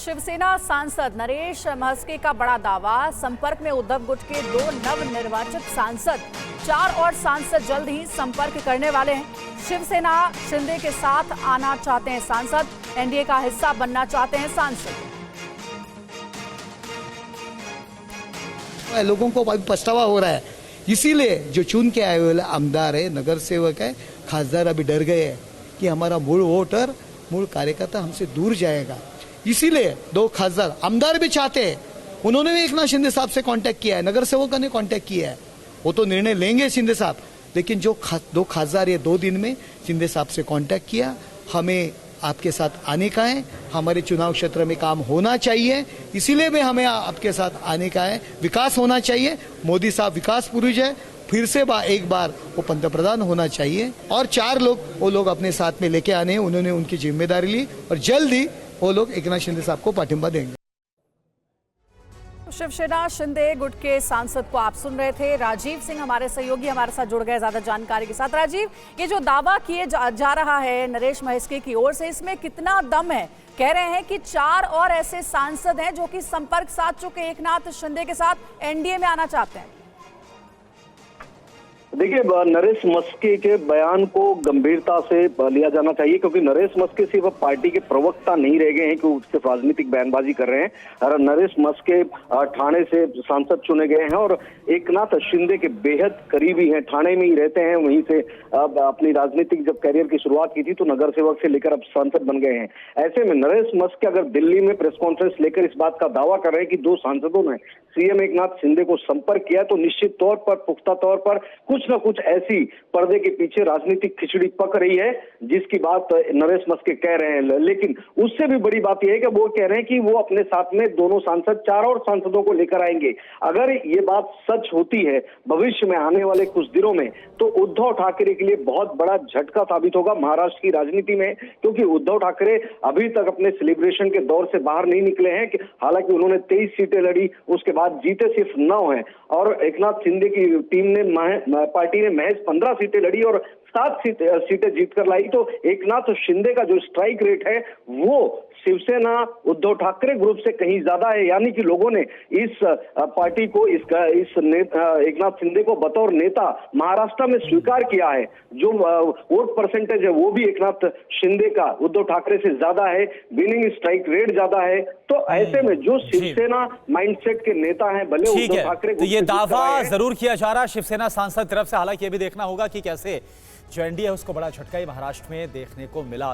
शिवसेना सांसद नरेश महस्के का बड़ा दावा, संपर्क में उद्धव गुट के 2 नवनिर्वाचित सांसद, 4 और सांसद जल्द ही संपर्क करने वाले हैं। शिवसेना शिंदे के साथ आना चाहते हैं सांसद, एनडीए का हिस्सा बनना चाहते हैं सांसद। लोगों को अभी पछतावा हो रहा है, इसीलिए जो चुन के आए हुए आमदार है, नगर सेवक है, खासदार अभी डर गए हैं कि हमारा मूल वोटर, मूल कार्यकर्ता हमसे दूर जाएगा। इसीलिए 2 खासदार आमदार भी चाहते हैं, उन्होंने भी एकनाथ शिंदे साहब से कांटेक्ट किया है, नगर सेवकों ने कांटेक्ट किया है। वो तो निर्णय लेंगे शिंदे साहब, लेकिन जो 2 खासदार ये 2 दिन में शिंदे साहब से कांटेक्ट किया, हमें आपके साथ आने का है, हमारे चुनाव क्षेत्र में काम होना चाहिए, इसीलिए भी हमें आपके साथ आने का है, विकास होना चाहिए। मोदी साहब विकास पुरुष है, फिर से एक बार वो पंतप्रधान होना चाहिए। और 4 लोग वो लोग अपने साथ में लेके आने हैं, उन्होंने उनकी जिम्मेदारी ली और जल्द ही वो लोग एकनाथ शिंदे साहब को पाठिंबा देंगे। शिवसेना शिंदे गुट के सांसद को आप सुन रहे थे। राजीव सिंह हमारे सहयोगी हमारे साथ जुड़ गए ज्यादा जानकारी के साथ। राजीव, ये जो दावा किए जा रहा है नरेश महस्के की ओर से, इसमें कितना दम है? कह रहे हैं कि 4 और ऐसे सांसद हैं जो कि संपर्क साध चुके एकनाथ शिंदे के साथ, एनडीए में आना चाहते हैं। देखिए, नरेश महस्के के बयान को गंभीरता से लिया जाना चाहिए, क्योंकि नरेश महस्के सिर्फ पार्टी के प्रवक्ता नहीं रह गए हैं कि सिर्फ राजनीतिक बयानबाजी कर रहे हैं। और नरेश महस्के ठाणे से सांसद चुने गए हैं और एकनाथ शिंदे के बेहद करीबी हैं, ठाणे में ही रहते हैं। वहीं से अपनी राजनीतिक जब कैरियर की शुरुआत की थी तो नगर सेवक से लेकर अब सांसद बन गए हैं। ऐसे में नरेश महस्के अगर दिल्ली में प्रेस कॉन्फ्रेंस लेकर इस बात का दावा कर रहे हैं कि 2 सांसदों ने सीएम एकनाथ शिंदे को संपर्क किया, तो निश्चित तौर पर, पुख्ता तौर पर कुछ न कुछ ऐसी पर्दे के पीछे राजनीतिक खिचड़ी पक रही है, जिसकी बात नरेश महस्के कह रहे हैं। लेकिन उससे भी बड़ी बात यह है कि वो कह रहे हैं कि वो अपने साथ में दोनों सांसद, 4 और सांसदों को लेकर आएंगे। अगर ये बात सच होती है भविष्य में आने वाले कुछ दिनों में, तो उद्धव ठाकरे के लिए बहुत बड़ा झटका साबित होगा महाराष्ट्र की राजनीति में, क्योंकि उद्धव ठाकरे अभी तक अपने सेलिब्रेशन के दौर से बाहर नहीं निकले हैं। हालांकि उन्होंने 23 सीटें लड़ी, उसके बाद जीते सिर्फ 9 हैं, और एकनाथ शिंदे की टीम ने पार्टी ने महज 15 सीटें लड़ी और 7 सीटें जीतकर लाई। तो एकनाथ शिंदे का जो स्ट्राइक रेट है वो शिवसेना उद्धव ठाकरे ग्रुप से कहीं ज्यादा है, यानी कि लोगों ने इस पार्टी को, एकनाथ शिंदे को बतौर नेता महाराष्ट्र में स्वीकार किया है। जो वोट परसेंटेज है वो भी एकनाथ शिंदे का उद्धव ठाकरे से ज्यादा है, विनिंग स्ट्राइक रेट ज्यादा है। तो ऐसे में जो शिवसेना माइंडसेट के नेता हैं, भले उद्धव ठाकरे, तो ये दावा जरूर किया जा रहा शिवसेना सांसद तरफ से। हालांकि ये भी देखना होगा कि कैसे जो एनडीए है उसको बड़ा झटका ही महाराष्ट्र में देखने को मिला।